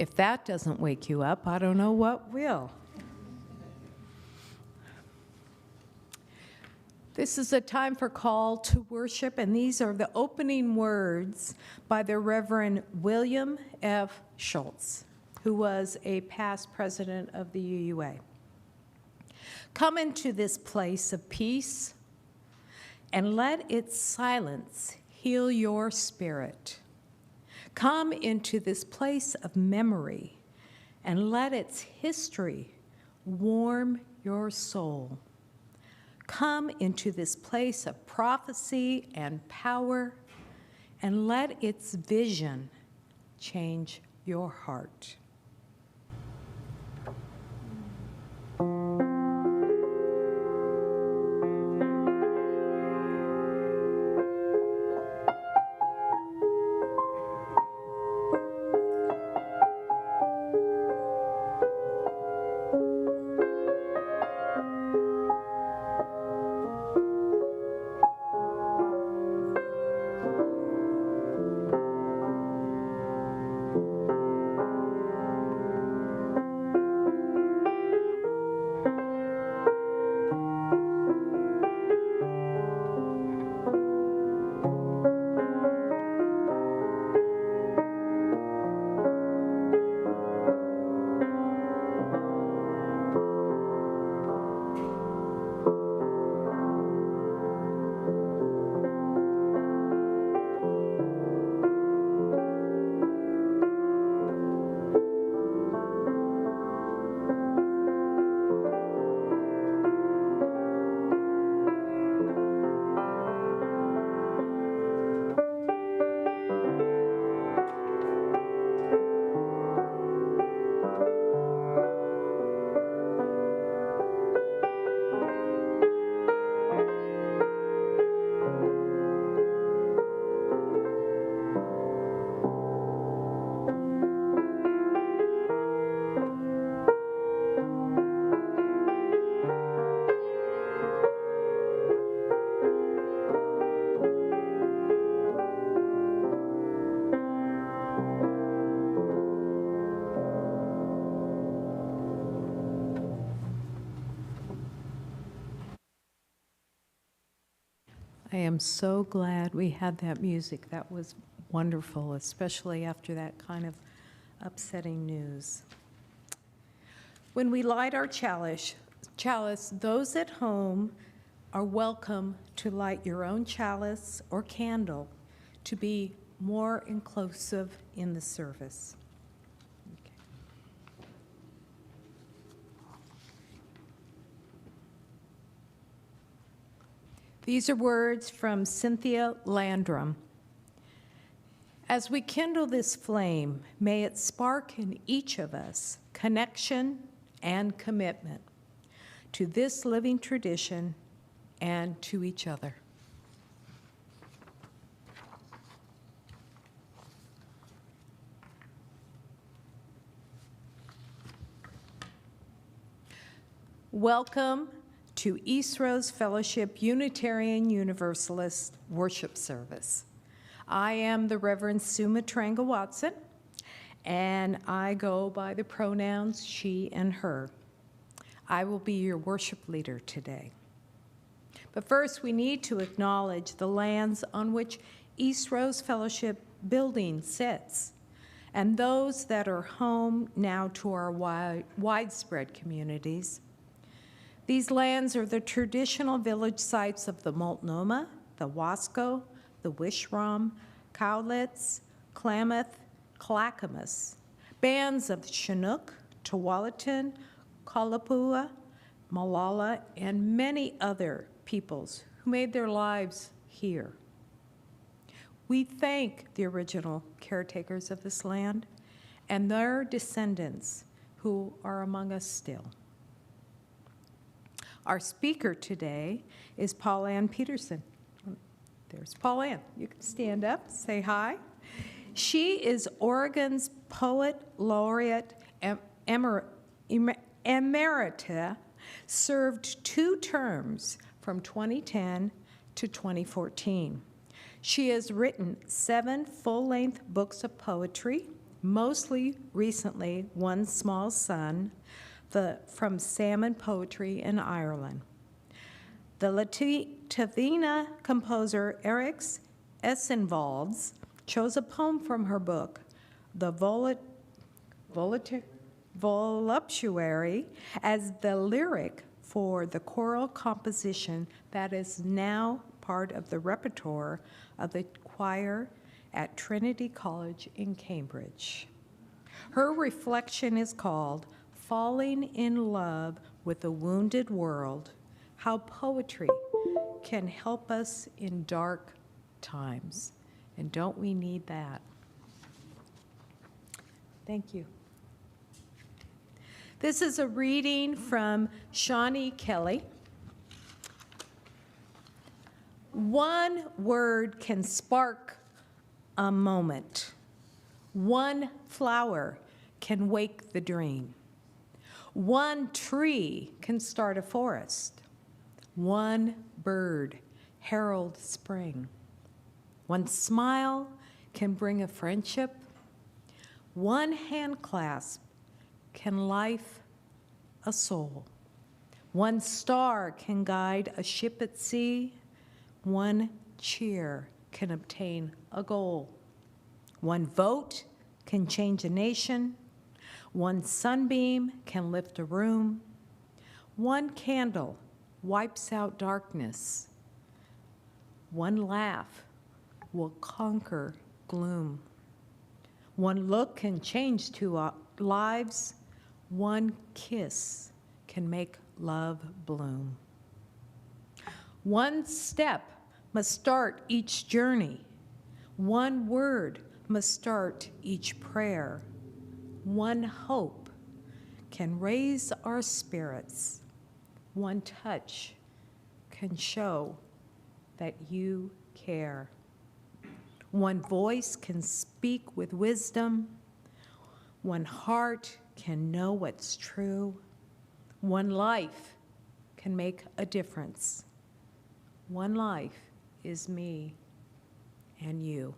If that doesn't wake you up, I don't know what will. This is a time for call to worship, and these are the opening words by the Reverend William F. Schultz, who was a past president of the UUA. Come into this place of peace, and let its silence heal your spirit. Come into this place of memory, and let its history warm your soul. Come into this place of prophecy and power, and let its vision change your heart. I am so glad we had that music. That was wonderful, especially after that kind of upsetting news. When we light our chalice, those at home are welcome to light your own chalice or candle to be more inclusive in the service. These are words from Cynthia Landrum. As we kindle this flame, may it spark in each of us connection and commitment to this living tradition and to each other. Welcome to Eastrose Fellowship Unitarian Universalist worship service. I am the Reverend Sue Matranga Watson, and I go by the pronouns she and her. I will be your worship leader today. But first, we need to acknowledge the lands on which Eastrose Fellowship building sits, and those that are home now to our widespread communities. These lands are the traditional village sites of the Multnomah, the Wasco, the Wishram, Cowlitz, Klamath, Clackamas, bands of Chinook, Tualatin, Kalapua, Malala, and many other peoples who made their lives here. We thank the original caretakers of this land and their descendants who are among us still. Our speaker today is Paulann Petersen. There's Paulann. You can stand up, say hi. She is Oregon's Poet Laureate Emerita, served 2 terms from 2010 to 2014. She has written 7 full-length books of poetry, mostly recently One Small Son, from Salmon Poetry in Ireland. The Latvian composer Eriks Essenvalds chose a poem from her book, The Voluptuary, as the lyric for the choral composition that is now part of the repertoire of the choir at Trinity College in Cambridge. Her reflection is called Falling in Love with a Wounded World, How Poetry Can Help Us in Dark Times. And don't we need that? Thank you. This is a reading from Shawnee Kelly. One word can spark a moment. One flower can wake the dream. One tree can start a forest. One bird herald spring. One smile can bring a friendship. One hand clasp can life a soul. One star can guide a ship at sea. One cheer can obtain a goal. One vote can change a nation. One sunbeam can lift a room. One candle wipes out darkness. One laugh will conquer gloom. One look can change two lives. One kiss can make love bloom. One step must start each journey. One word must start each prayer. One hope can raise our spirits. One touch can show that you care. One voice can speak with wisdom. One heart can know what's true. One life can make a difference. One life is me and you.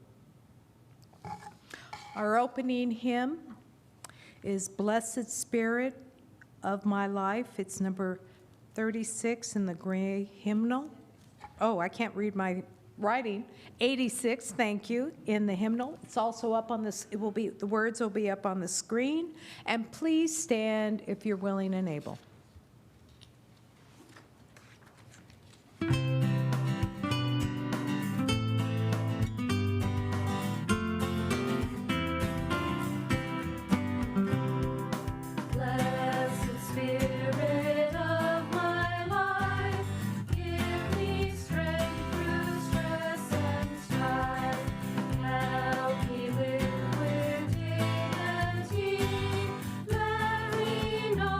Our opening hymn is Blessed Spirit of My Life. It's number 36 in the gray hymnal. Oh, I can't read my writing. 86, thank you, in the hymnal. It's also up on this, the words will be up on the screen. And please stand if you're willing and able. Let me know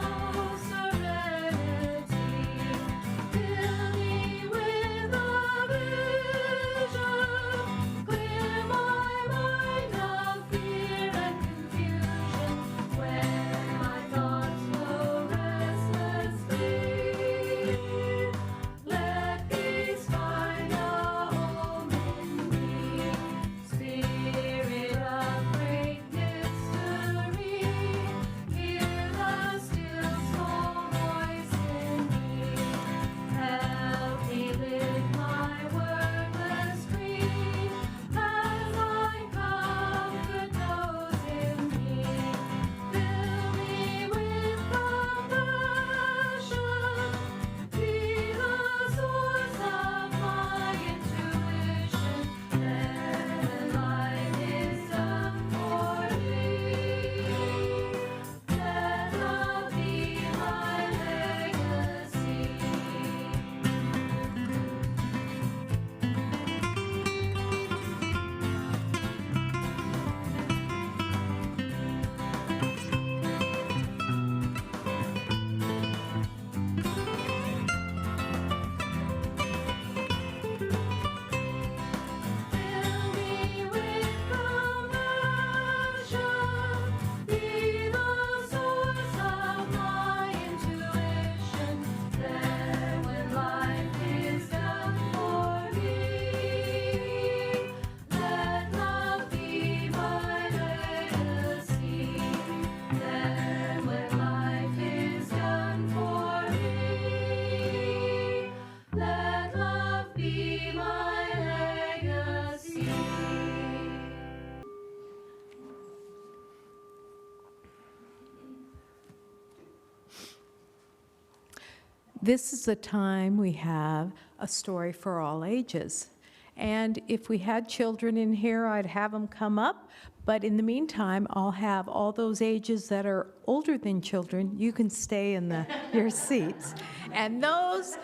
this is the time we have a story for all ages. And if we had children in here, I'd have them come up. But in the meantime, I'll have all those ages that are older than children. You can stay in your seats. And those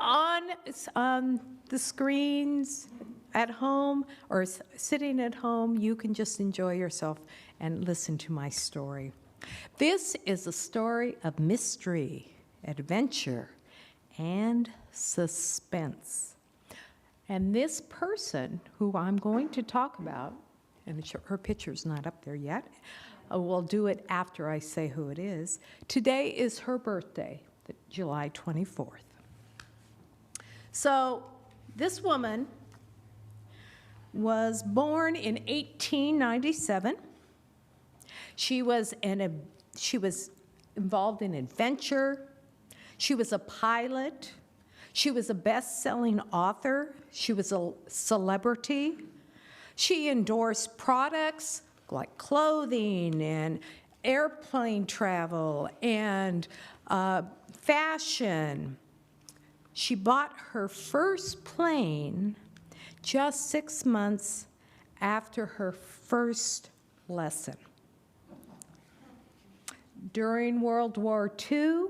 on the screens at home or sitting at home, you can just enjoy yourself and listen to my story. This is a story of mystery, adventure, and suspense. And this person who I'm going to talk about, and her picture's not up there yet, we'll do it after I say who it is. Today is her birthday, July 24th. So this woman was born in 1897. She was involved in adventure. She was a pilot. She was a best-selling author. She was a celebrity. She endorsed products like clothing and airplane travel and fashion. She bought her first plane just 6 months after her first lesson. During World War II,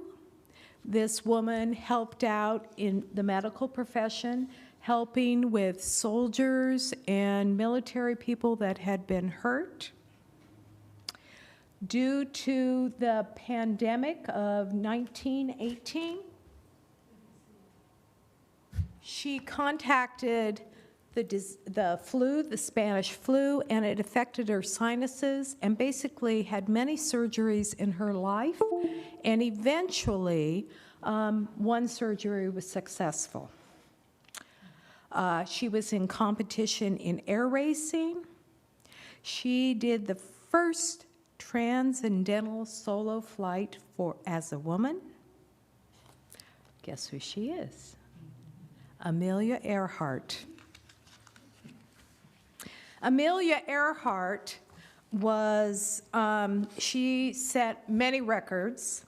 this woman helped out in the medical profession, helping with soldiers and military people that had been hurt. Due to the pandemic of 1918, she contacted the flu, the Spanish flu, and it affected her sinuses, and basically had many surgeries in her life, and eventually one surgery was successful. She was in competition in air racing. She did the first transcendental solo flight as a woman. Guess who she is? Amelia Earhart. Amelia Earhart she set many records.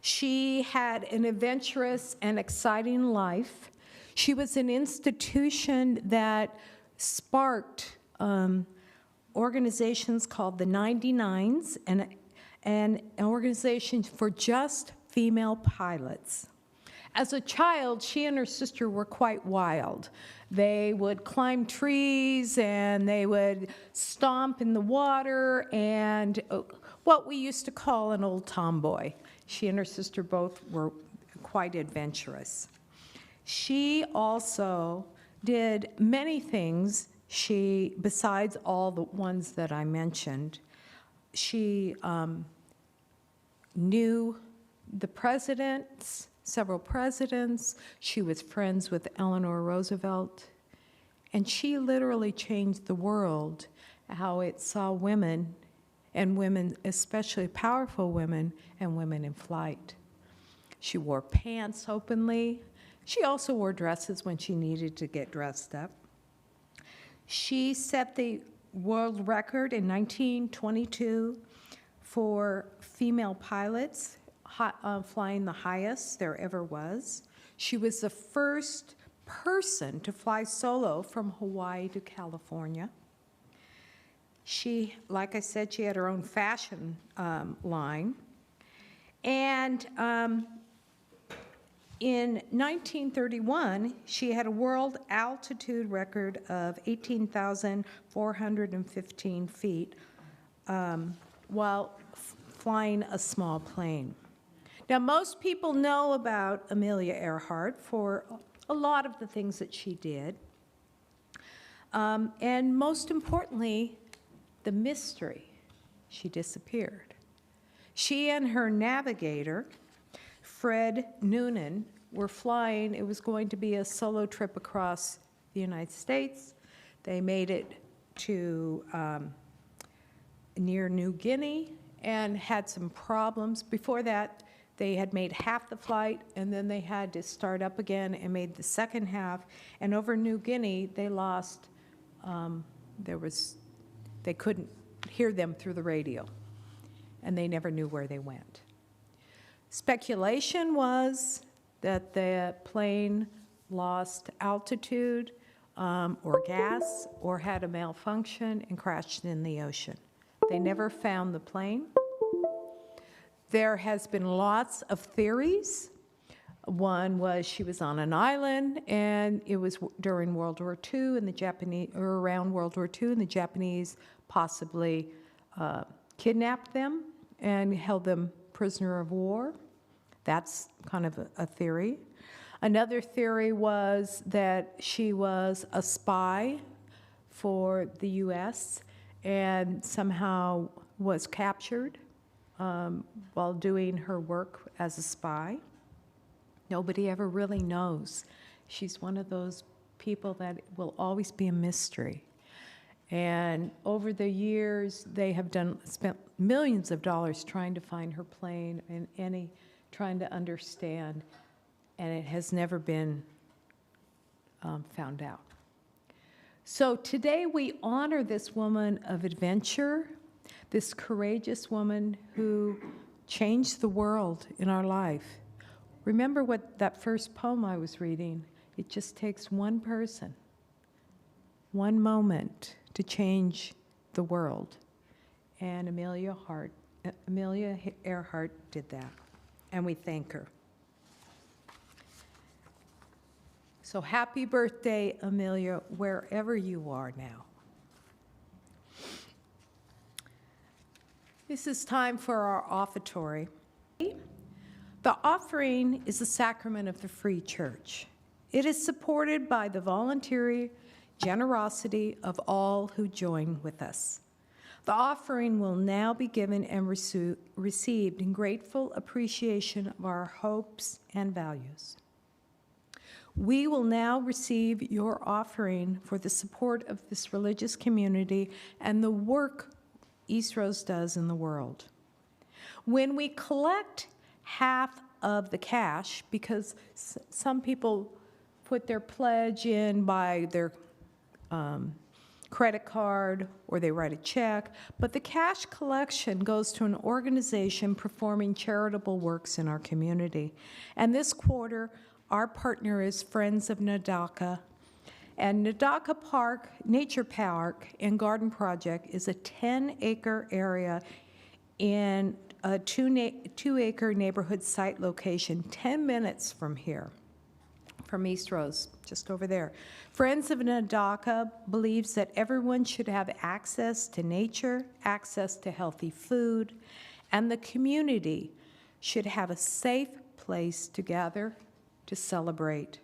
She had an adventurous and exciting life. She was an institution that sparked organizations called the 99s and an organization for just female pilots. As a child, she and her sister were quite wild. They would climb trees and they would stomp in the water and what we used to call an old tomboy. She and her sister both were quite adventurous. She also did many things. Besides all the ones that I mentioned, she knew the presidents, several presidents. She was friends with Eleanor Roosevelt. And she literally changed the world, how it saw women, and women, especially powerful women, and women in flight. She wore pants openly. She also wore dresses when she needed to get dressed up. She set the world record in 1922 for female pilots, flying the highest there ever was. She was the first person to fly solo from Hawaii to California. She, like I said, she had her own fashion line. And in 1931, she had a world altitude record of 18,415 feet while flying a small plane. Now, most people know about Amelia Earhart for a lot of the things that she did. And most importantly, the mystery. She disappeared. She and her navigator, Fred Noonan, were flying. It was going to be a solo trip across the United States. They made it to near New Guinea and had some problems. Before that, they had made half the flight, and then they had to start up again and made the second half. And over New Guinea, they lost, they couldn't hear them through the radio, and they never knew where they went. Speculation was that the plane lost altitude or gas or had a malfunction and crashed in the ocean. They never found the plane. There has been lots of theories. One was she was on an island, and it was during World War II, and the Japanese, or around World War II, and the Japanese possibly kidnapped them and held them prisoner of war. That's kind of a theory. Another theory was that she was a spy for the U.S. and somehow was captured while doing her work as a spy. Nobody ever really knows. She's one of those people that will always be a mystery. And over the years, they have spent millions of dollars trying to find her plane and trying to understand, and it has never been found out. So today we honor this woman of adventure, this courageous woman who changed the world in our life. Remember what that first poem I was reading? It just takes one person, one moment to change the world. And Amelia Earhart did that, and we thank her. So happy birthday, Amelia, wherever you are now. This is time for our offertory. The offering is the sacrament of the Free Church. It is supported by the voluntary generosity of all who join with us. The offering will now be given and received in grateful appreciation of our hopes and values. We will now receive your offering for the support of this religious community and the work Eastrose does in the world. When we collect half of the cash, because some people put their pledge in by their credit card or they write a check, but the cash collection goes to an organization performing charitable works in our community. And this quarter, our partner is Friends of Nadaka. And Nadaka Park, Nature Park and Garden Project is a 10-acre area in a 2-acre neighborhood site location 10 minutes from here, from Eastrose, just over there. Friends of Nadaka believes that everyone should have access to nature, access to healthy food, and the community should have a safe place to gather, to celebrate,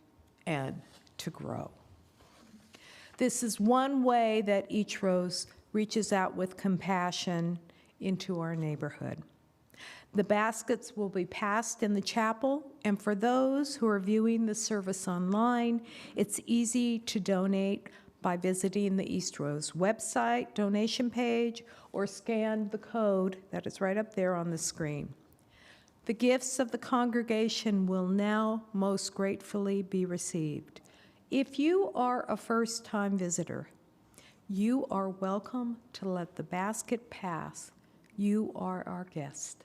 and to grow. This is one way that Eastrose reaches out with compassion into our neighborhood. The baskets will be passed in the chapel, and for those who are viewing the service online, it's easy to donate by visiting the Eastrose website donation page or scan the code that is right up there on the screen. The gifts of the congregation will now most gratefully be received. If you are a first-time visitor, you are welcome to let the basket pass. You are our guest.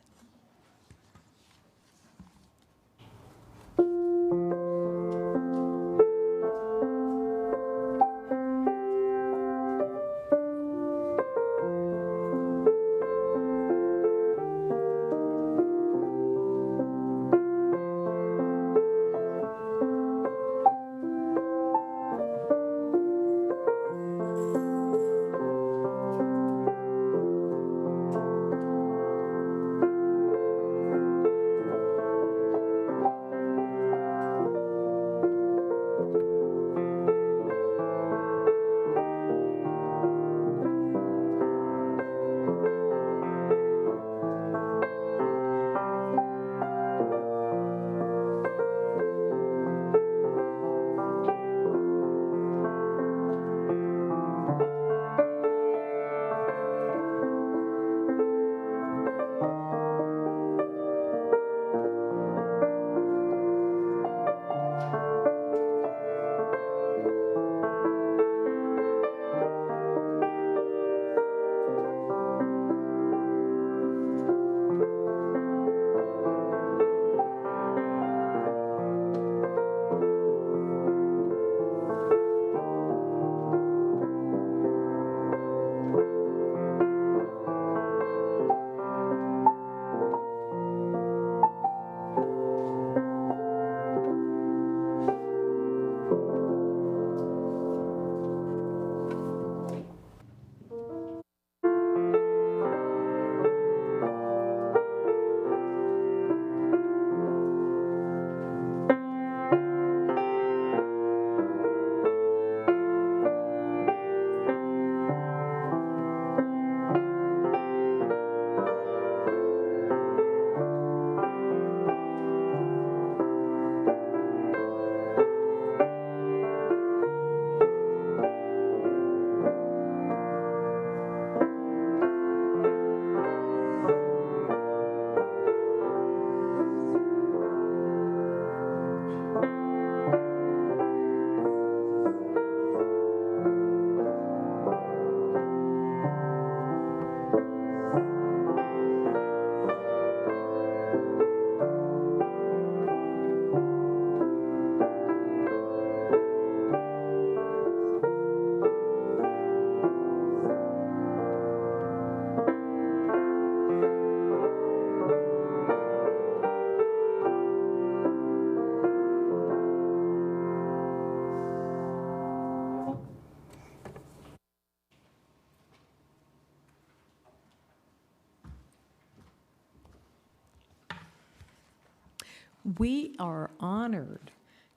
We are honored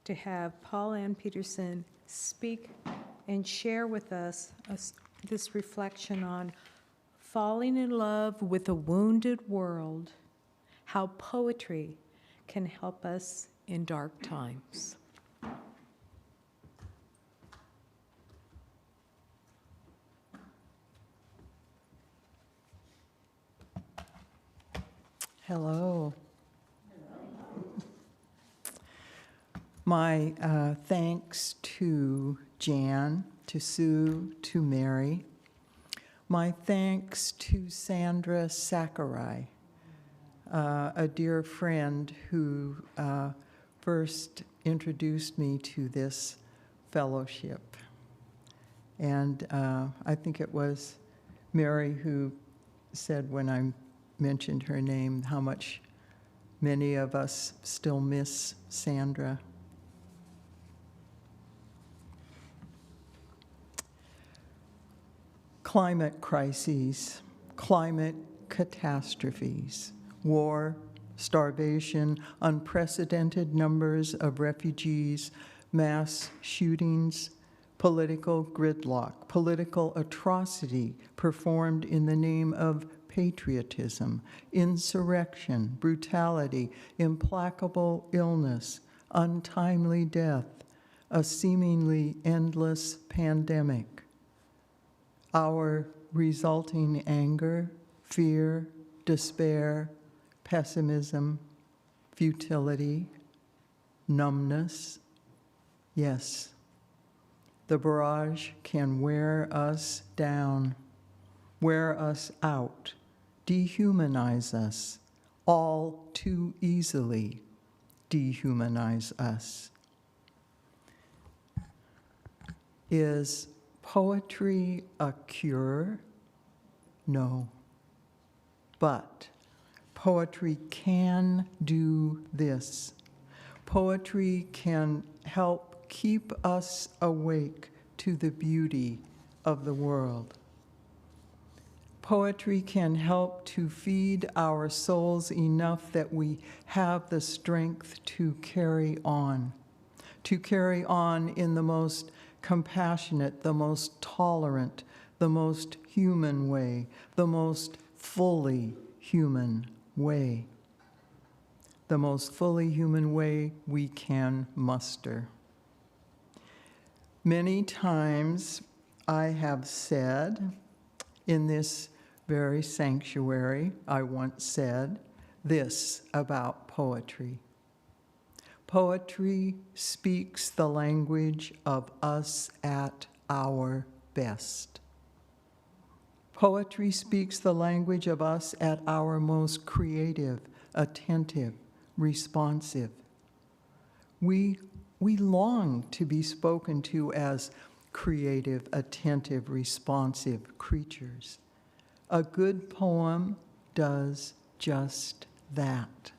to have Paulann Petersen speak and share with us this reflection on falling in love with a wounded world, how poetry can help us in dark times. Hello. My thanks to Jan, to Sue, to Mary. My thanks to Sandra Sakurai, a dear friend who first introduced me to this fellowship. And I think it was Mary who said when I mentioned her name how much many of us still miss Sandra. Climate crises, climate catastrophes, war, starvation, unprecedented numbers of refugees, mass shootings, political gridlock, political atrocity performed in the name of patriotism, insurrection, brutality, implacable illness, untimely death, a seemingly endless pandemic. Our resulting anger, fear, despair, pessimism, futility, numbness. Yes, the barrage can wear us down, wear us out, dehumanize us, all too easily dehumanize us. Is poetry a cure? No. But poetry can do this. Poetry can help keep us awake to the beauty of the world. Poetry can help to feed our souls enough that we have the strength to carry on in the most compassionate, the most tolerant, the most human way, the most fully human way, the most fully human way we can muster. Many times I have said in this very sanctuary, I once said this about poetry. Poetry speaks the language of us at our best. Poetry speaks the language of us at our most creative, attentive, responsive. We long to be spoken to as creative, attentive, responsive creatures. A good poem does just that.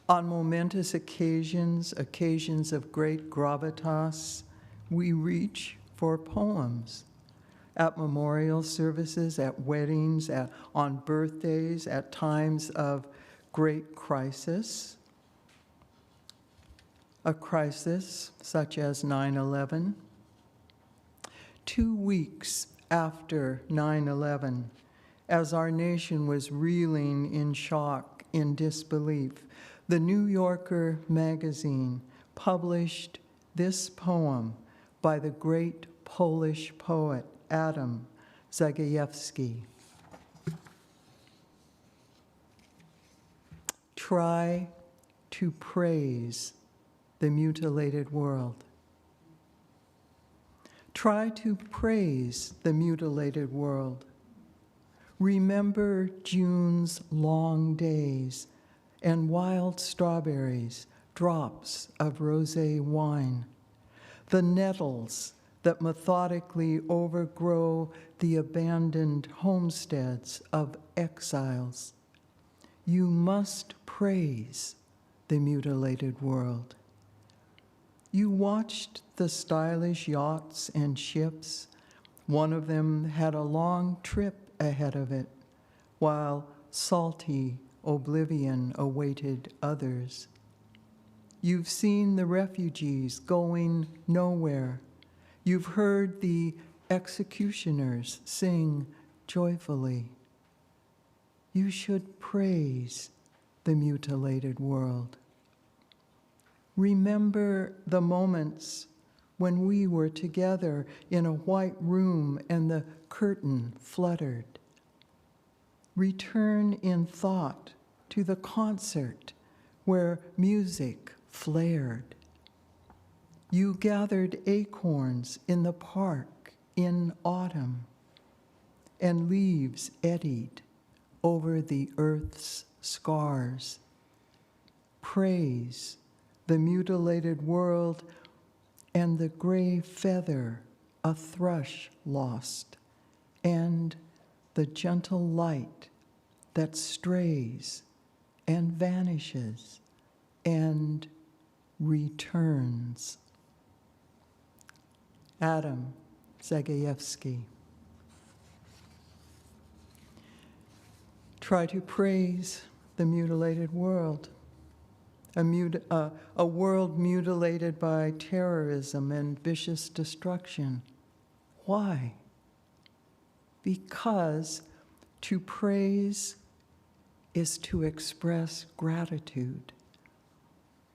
On momentous occasions, occasions of great gravitas, we reach for poems. At memorial services, at weddings, on birthdays, at times of great crisis. A crisis such as 9/11. 2 weeks after 9/11, as our nation was reeling in shock, in disbelief, the New Yorker magazine published this poem by the great Polish poet Adam Zagajewski. Try to praise the mutilated world. Try to praise the mutilated world. Remember June's long days and wild strawberries, drops of rosé wine, the nettles that methodically overgrow the abandoned homesteads of exiles. You must praise the mutilated world. You watched the stylish yachts and ships. One of them had a long trip ahead of it, while salty oblivion awaited others. You've seen the refugees going nowhere. You've heard the executioners sing joyfully. You should praise the mutilated world. Remember the moments when we were together in a white room and the curtain fluttered. Return in thought to the concert where music flared. You gathered acorns in the park in autumn, and leaves eddied over the earth's scars. Praise the mutilated world and the gray feather a thrush lost, and the gentle light that strays and vanishes and returns. Adam Zagajewski. Try to praise the mutilated world, a world mutilated by terrorism and vicious destruction. Why? Because to praise is to express gratitude.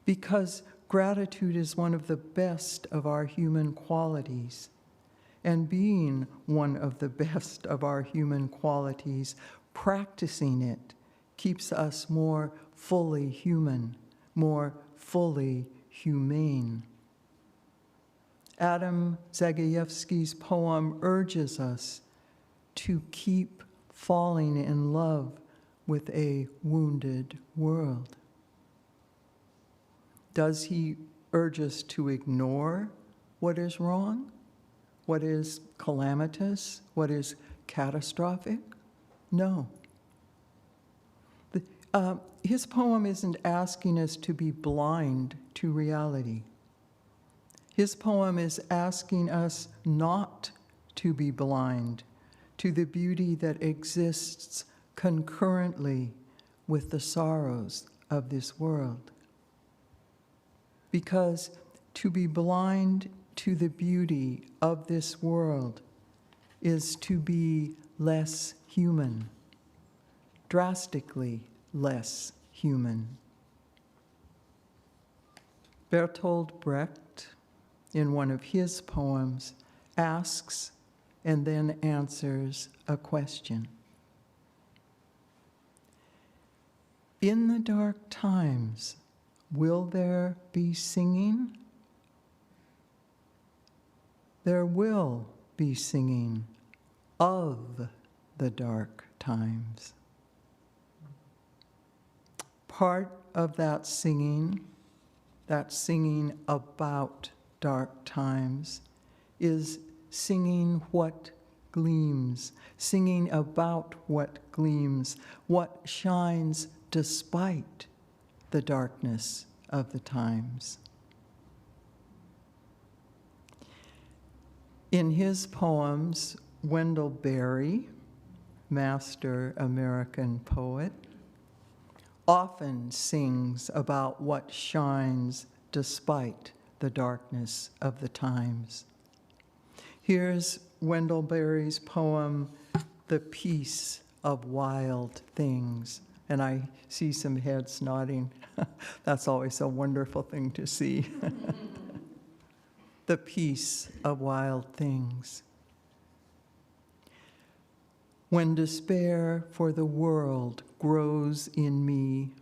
Because gratitude is one of the best of our human qualities. And being one of the best of our human qualities, practicing it keeps us more fully human, more fully humane. Adam Zagajewski's poem urges us to keep falling in love with a wounded world. Does he urge us to ignore what is wrong, what is calamitous, what is catastrophic? No. His poem isn't asking us to be blind to reality. His poem is asking us not to be blind to the beauty that exists concurrently with the sorrows of this world. Because to be blind to the beauty of this world is to be less human, drastically less human. Bertolt Brecht, in one of his poems, asks and then answers a question. In the dark times, will there be singing? There will be singing of the dark times. Part of that singing about dark times, is singing what gleams, singing about what gleams, what shines despite the darkness of the times. In his poems, Wendell Berry, master American poet, often sings about what shines despite the darkness of the times. Here's Wendell Berry's poem, The Peace of Wild Things. And I see some heads nodding. That's always a wonderful thing to see. The peace of wild things. When despair for the world grows in me,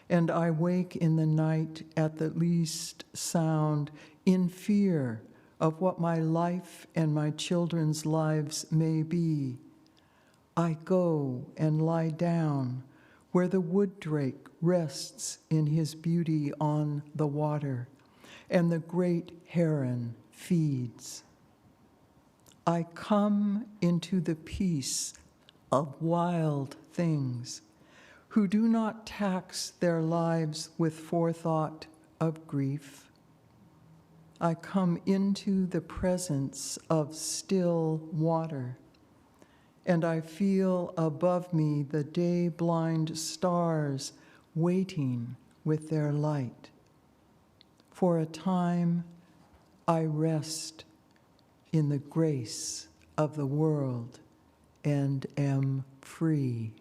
and I wake in the night at the least sound, in fear of what my life and my children's lives may be, I go and lie down where the wood drake rests in his beauty on the water, and the great heron feeds. I come into the peace of wild things who do not tax their lives with forethought of grief. I come into the presence of still water and I feel above me the day-blind stars waiting with their light. For a time, I rest in the grace of the world and am free.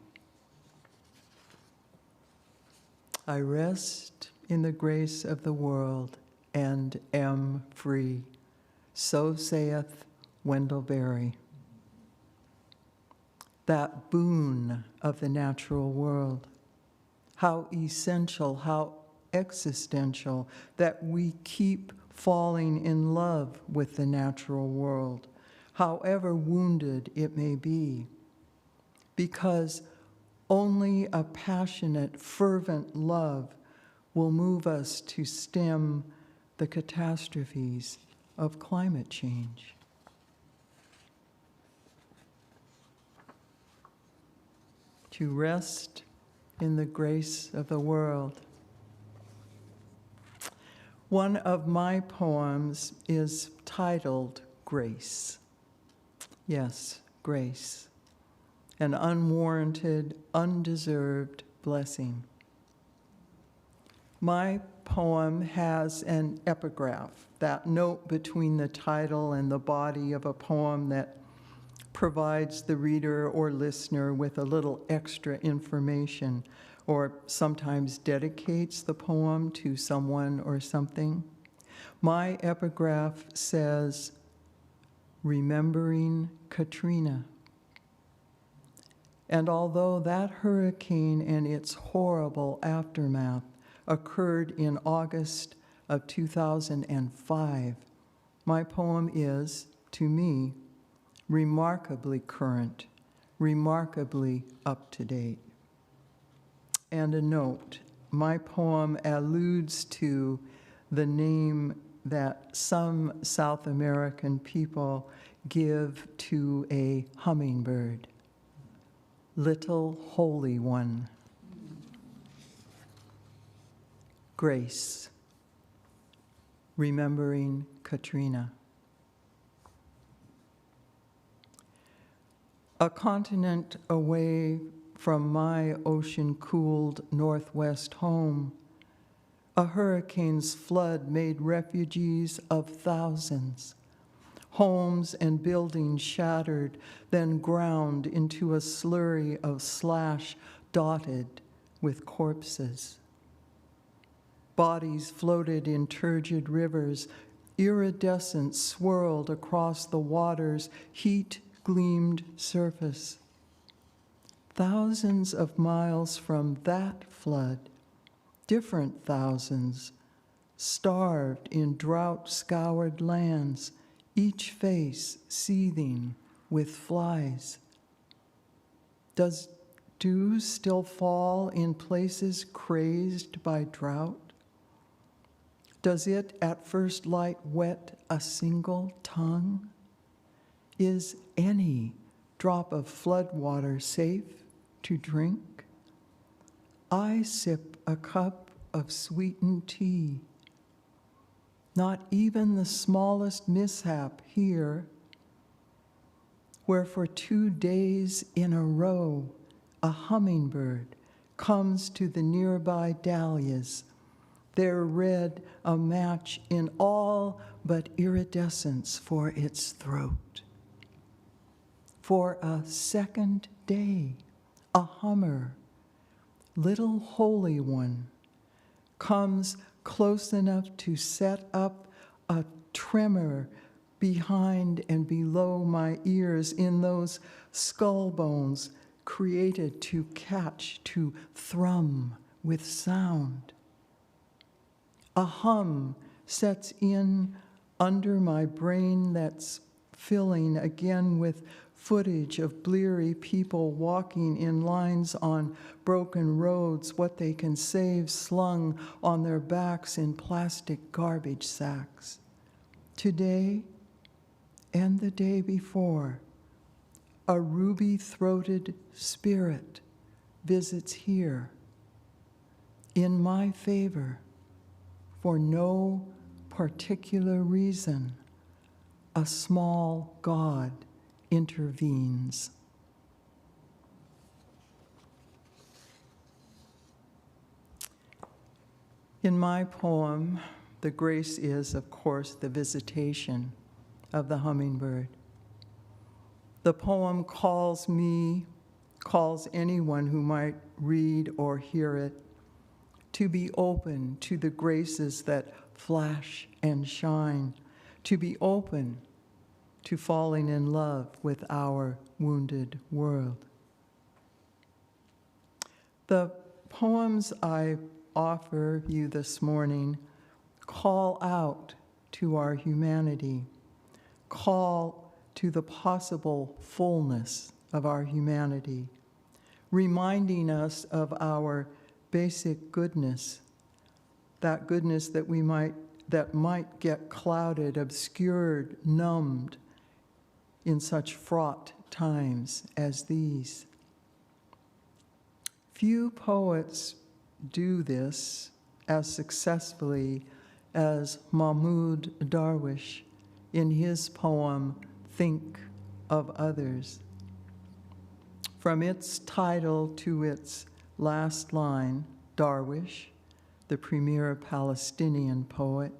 I rest in the grace of the world and am free. So saith Wendell Berry. That boon of the natural world, how essential, how existential that we keep falling in love with the natural world, however wounded it may be, because only a passionate, fervent love will move us to stem the catastrophes of climate change. To rest in the grace of the world. One of my poems is titled Grace. Yes, grace. An unwarranted, undeserved blessing. My poem has an epigraph, that note between the title and the body of a poem that provides the reader or listener with a little extra information, or sometimes dedicates the poem to someone or something. My epigraph says, "Remembering Katrina." And although that hurricane and its horrible aftermath occurred in August of 2005, my poem is, to me, remarkably current, remarkably up to date. And a note, my poem alludes to the name that some South American people give to a hummingbird, Little Holy One. Grace, remembering Katrina. A continent away from my ocean-cooled Northwest home, a hurricane's flood made refugees of thousands. Homes and buildings shattered, then ground into a slurry of slash dotted with corpses. Bodies floated in turgid rivers, iridescent swirled across the water's heat-gleamed surface. Thousands of miles from that flood, different thousands, starved in drought-scoured lands, each face seething with flies. Does dew still fall in places crazed by drought? Does it at first light wet a single tongue? Is any drop of flood water safe to drink? I sip a cup of sweetened tea. Not even the smallest mishap here, where for 2 days in a row, a hummingbird comes to the nearby dahlias, their red a match in all but iridescence for its throat. For a second day, a hummer, Little Holy One, comes close enough to set up a tremor behind and below my ears in those skull bones created to catch, to thrum with sound. A hum sets in under my brain that's filling again with footage of bleary people walking in lines on broken roads, what they can save slung on their backs in plastic garbage sacks. Today and the day before, a ruby-throated spirit visits here in my favor for no particular reason. A small God intervenes. In my poem, the grace is, of course, the visitation of the hummingbird. The poem calls anyone who might read or hear it to be open to the graces that flash and shine, to be open to falling in love with our wounded world. The poems I offer you this morning call out to our humanity, call to the possible fullness of our humanity, reminding us of our basic goodness, that goodness that might get clouded, obscured, numbed in such fraught times as these. Few poets do this as successfully as Mahmoud Darwish in his poem, Think of Others. From its title to its last line, Darwish, the premier Palestinian poet,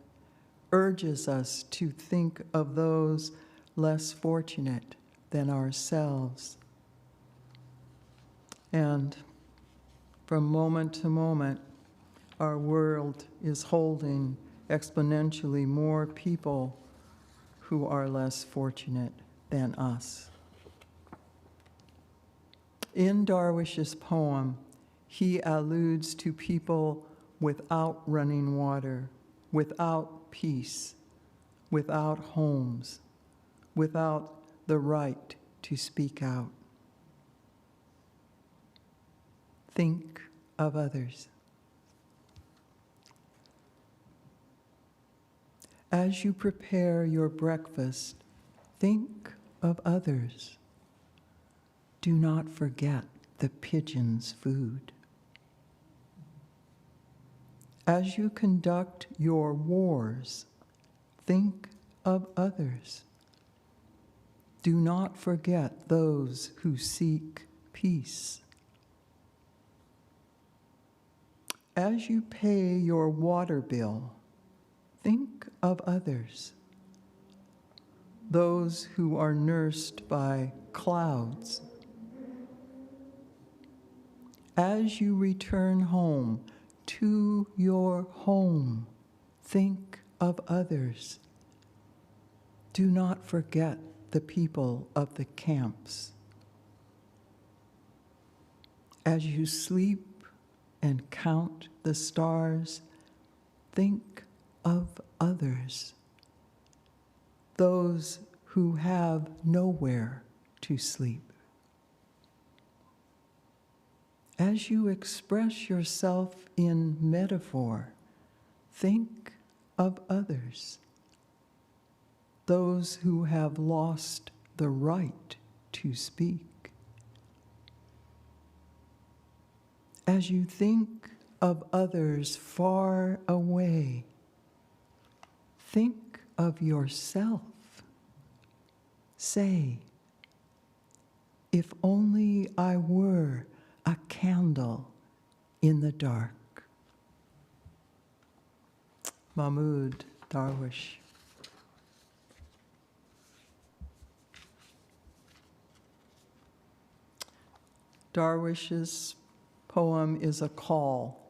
urges us to think of those less fortunate than ourselves. And from moment to moment, our world is holding exponentially more people who are less fortunate than us. In Darwish's poem, he alludes to people without running water, without peace, without homes, without the right to speak out. Think of others. As you prepare your breakfast, think of others. Do not forget the pigeon's food. As you conduct your wars, think of others. Do not forget those who seek peace. As you pay your water bill, think of others. Those who are nursed by clouds. As you return home to your home, think of others. Do not forget the people of the camps. As you sleep and count the stars, think of others, those who have nowhere to sleep. As you express yourself in metaphor, think of others, those who have lost the right to speak. As you think of others far away, think of yourself. Say, if only I were a candle in the dark. Mahmoud Darwish. Darwish's poem is a call,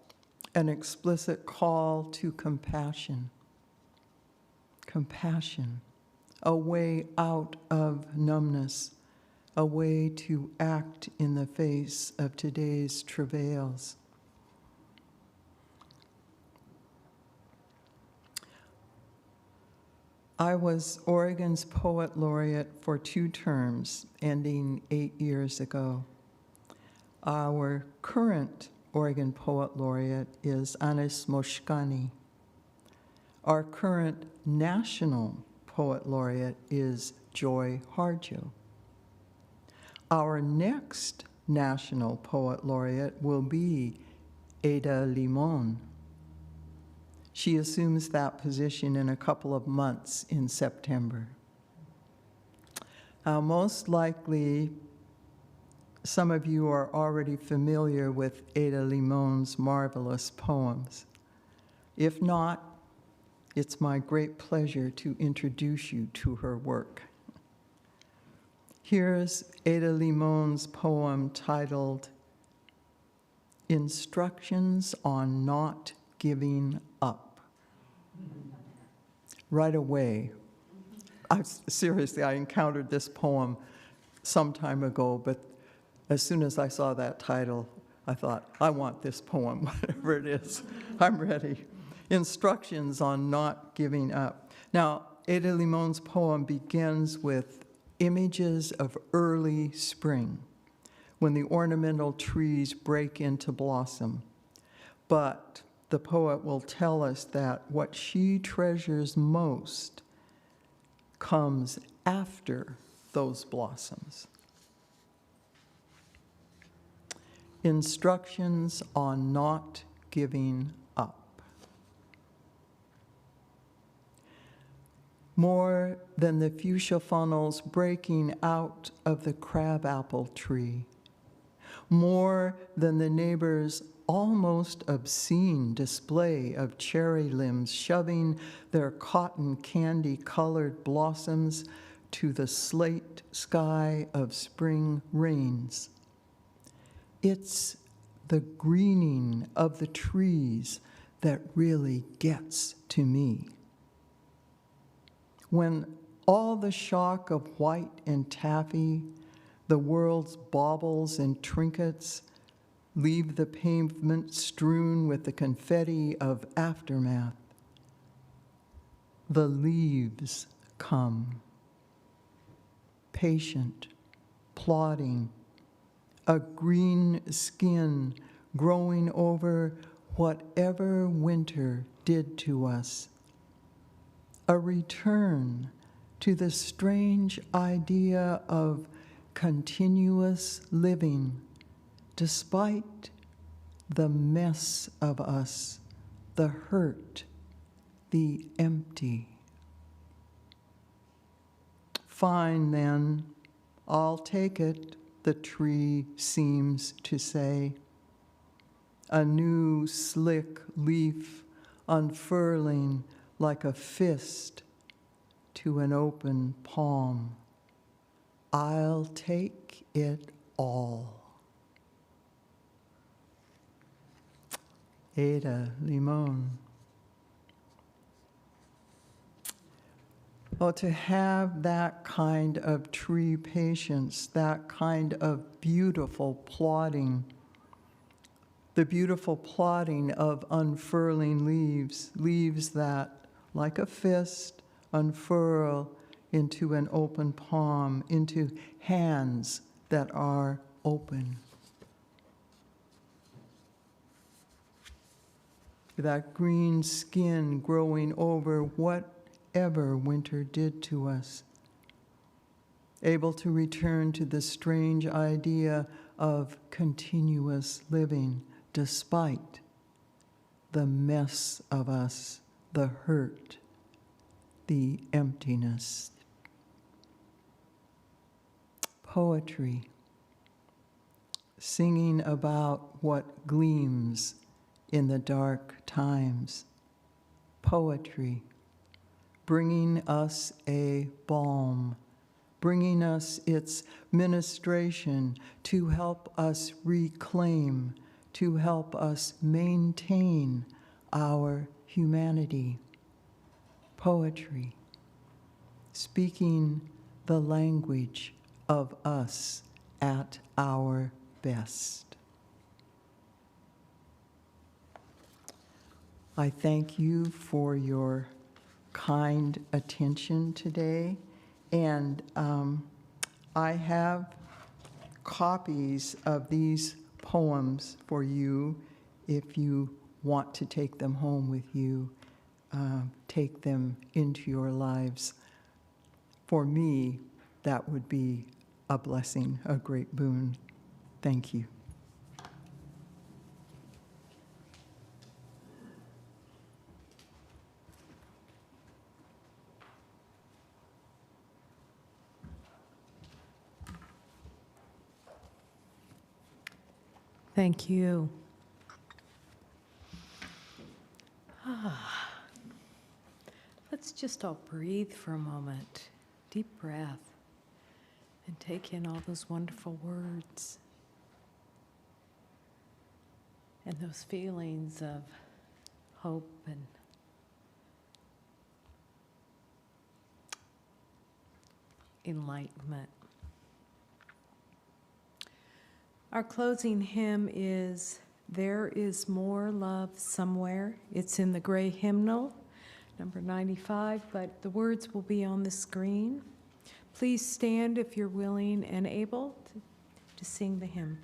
an explicit call to compassion. Compassion, a way out of numbness, a way to act in the face of today's travails. I was Oregon's Poet Laureate for 2 terms, ending 8 years ago. Our current Oregon Poet Laureate is Anis Moshkani. Our current national Poet Laureate is Joy Harjo. Our next national Poet Laureate will be Ada Limon. She assumes that position in a couple of months in September. Most likely, some of you are already familiar with Ada Limon's marvelous poems. If not, it's my great pleasure to introduce you to her work. Here's Ada Limon's poem titled Instructions on Not Giving Up. Right away, seriously, I encountered this poem some time ago, but as soon as I saw that title, I thought, I want this poem, whatever it is. I'm ready. Instructions on Not Giving Up. Now, Ada Limon's poem begins with images of early spring, when the ornamental trees break into blossom. But the poet will tell us that what she treasures most comes after those blossoms. Instructions on not giving up. More than the fuchsia funnels breaking out of the crabapple tree, more than the neighbor's almost obscene display of cherry limbs shoving their cotton candy-colored blossoms to the slate sky of spring rains. It's the greening of the trees that really gets to me. When all the shock of white and taffy, the world's baubles and trinkets, leave the pavement strewn with the confetti of aftermath, the leaves come, patient, plodding, a green skin growing over whatever winter did to us, a return to the strange idea of continuous living despite the mess of us, the hurt, the empty. Fine then, I'll take it, the tree seems to say. A new slick leaf unfurling like a fist to an open palm. I'll take it all. Ada Limon. Oh, to have that kind of tree patience, that kind of beautiful plodding, the beautiful plodding of unfurling leaves, leaves that, like a fist, unfurl into an open palm, into hands that are open. That green skin growing over whatever winter did to us. Able to return to the strange idea of continuous living despite the mess of us, the hurt, the emptiness. Poetry, singing about what gleams in the dark times. Poetry, bringing us a balm, bringing us its ministration to help us reclaim, to help us maintain our humanity. Poetry, speaking the language of us at our best. I thank you for your kind attention today, and I have copies of these poems for you if you want to take them home with you, take them into your lives. For me, that would be a blessing, a great boon. Thank you. Thank you. just all breathe for a moment. Deep breath. And take in all those wonderful words. And those feelings of hope and enlightenment. Our closing hymn is There Is More Love Somewhere. It's in the gray hymnal, number 95, but the words will be on the screen. Please stand if you're willing and able to sing the hymn.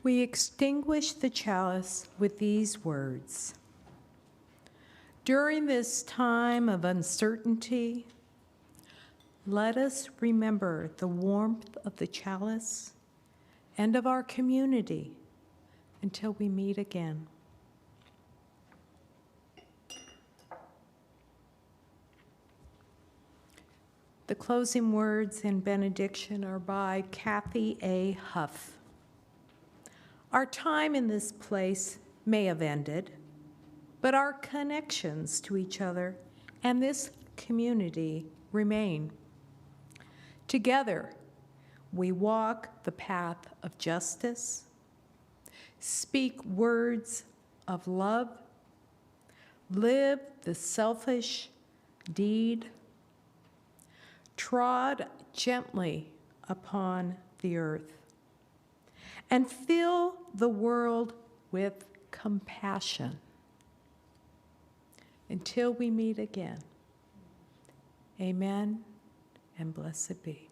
We extinguish the chalice with these words. During this time of uncertainty, let us remember the warmth of the chalice and of our community until we meet again. The closing words in benediction are by Kathy A. Huff. Our time in this place may have ended, but our connections to each other and this community remain. Together, we walk the path of justice, speak words of love, live the selfish deed, trod gently upon the earth, and fill the world with compassion. Until we meet again, amen and blessed be.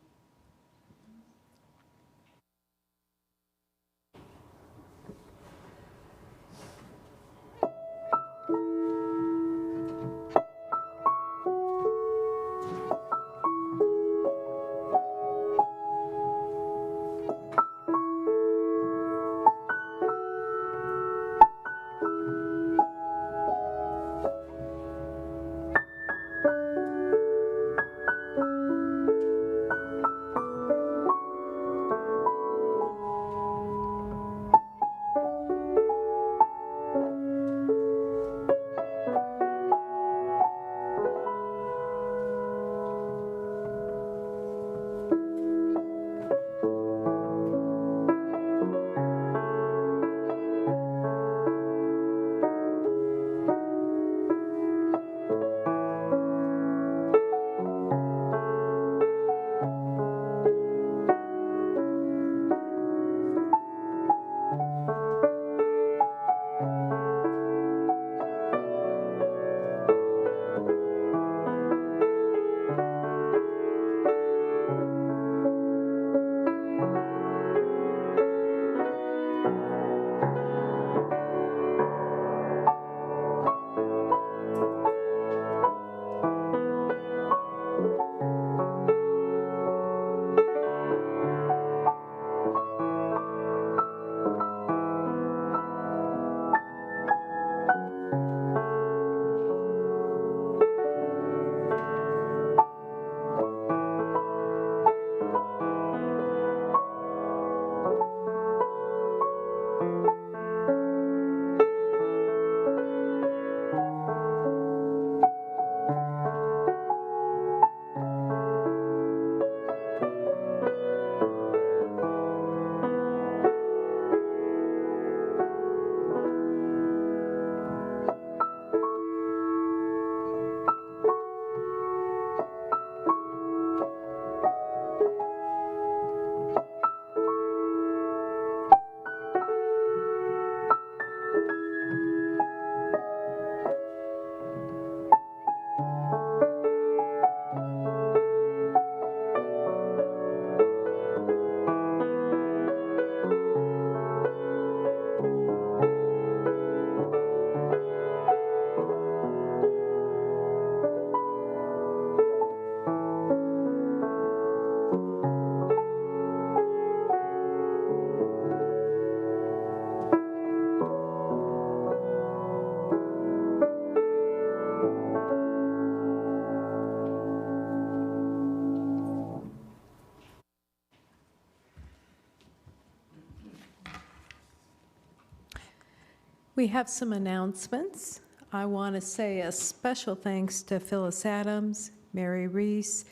We have some announcements. I want to say a special thanks to Phyllis Adams, Mary Reese,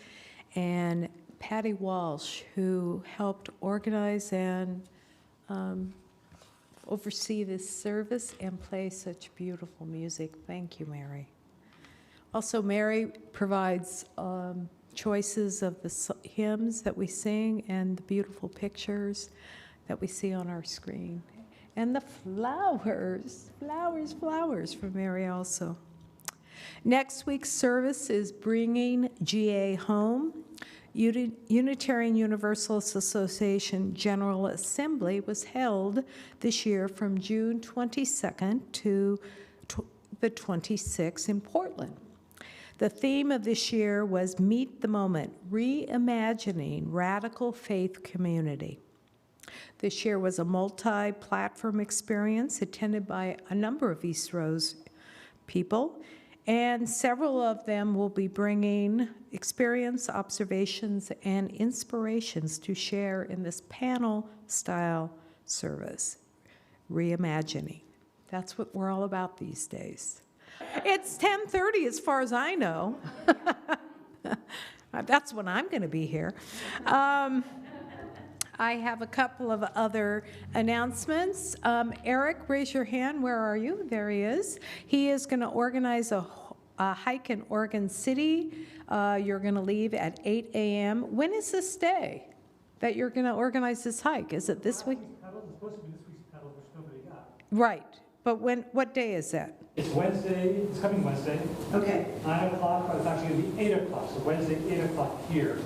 and Patty Walsh, who helped organize and oversee this service and play such beautiful music. Thank you, Mary. Also, Mary provides choices of the hymns that we sing and the beautiful pictures that we see on our screen. And the flowers from Mary also. Next week's service is Bringing GA Home. Unitarian Universalist Association General Assembly was held this year from June 22nd to the 26th in Portland. The theme of this year was Meet the Moment, Reimagining Radical Faith Community. This year was a multi-platform experience attended by a number of Eastrose people, and several of them will be bringing experience, observations, and inspirations to share in this panel-style service, Reimagining. That's what we're all about these days. It's 10:30 as far as I know. That's when I'm going to be here. I have a couple of other announcements. Eric, raise your hand. Where are you? There he is. He is going to organize a hike in Oregon City. You're going to leave at 8 a.m. When is this day that you're going to organize this hike? Is it this week? It's supposed to be this week's pedal, which nobody got. Right. But what day is that? It's Wednesday, it's coming Wednesday. Okay. 9 o'clock, but it's actually going to be 8 o'clock, so Wednesday, 8 o'clock here.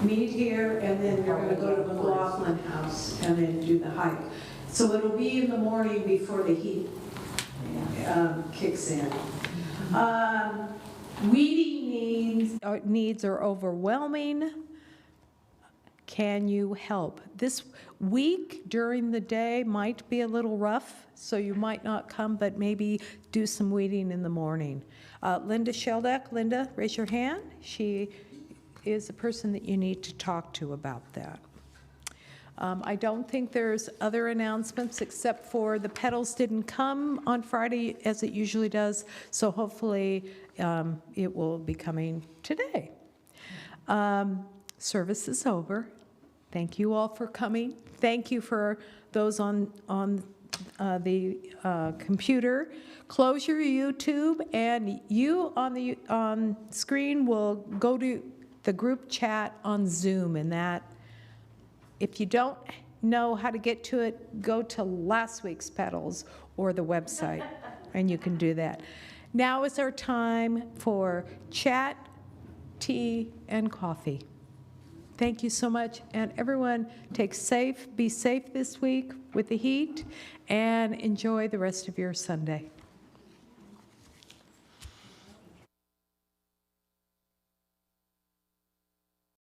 Meet here, and then you're going to go to McLaughlin House and then do the hike. So it'll be in the morning before the heat kicks in. Weeding needs are overwhelming. Can you help? This week during the day might be a little rough, so you might not come, but maybe do some weeding in the morning. Linda Sheldeck, Linda, raise your hand. She is the person that you need to talk to about that. I don't think there's other announcements except for the pedals didn't come on Friday as it usually does, so hopefully it will be coming today. Service is over. Thank you all for coming. Thank you for those on the computer. Close your YouTube, and you on screen will go to the group chat on Zoom, and that, if you don't know how to get to it, go to last week's pedals or the website, and you can do that. Now is our time for chat, tea, and coffee. Thank you so much, and everyone be safe this week with the heat, and enjoy the rest of your Sunday.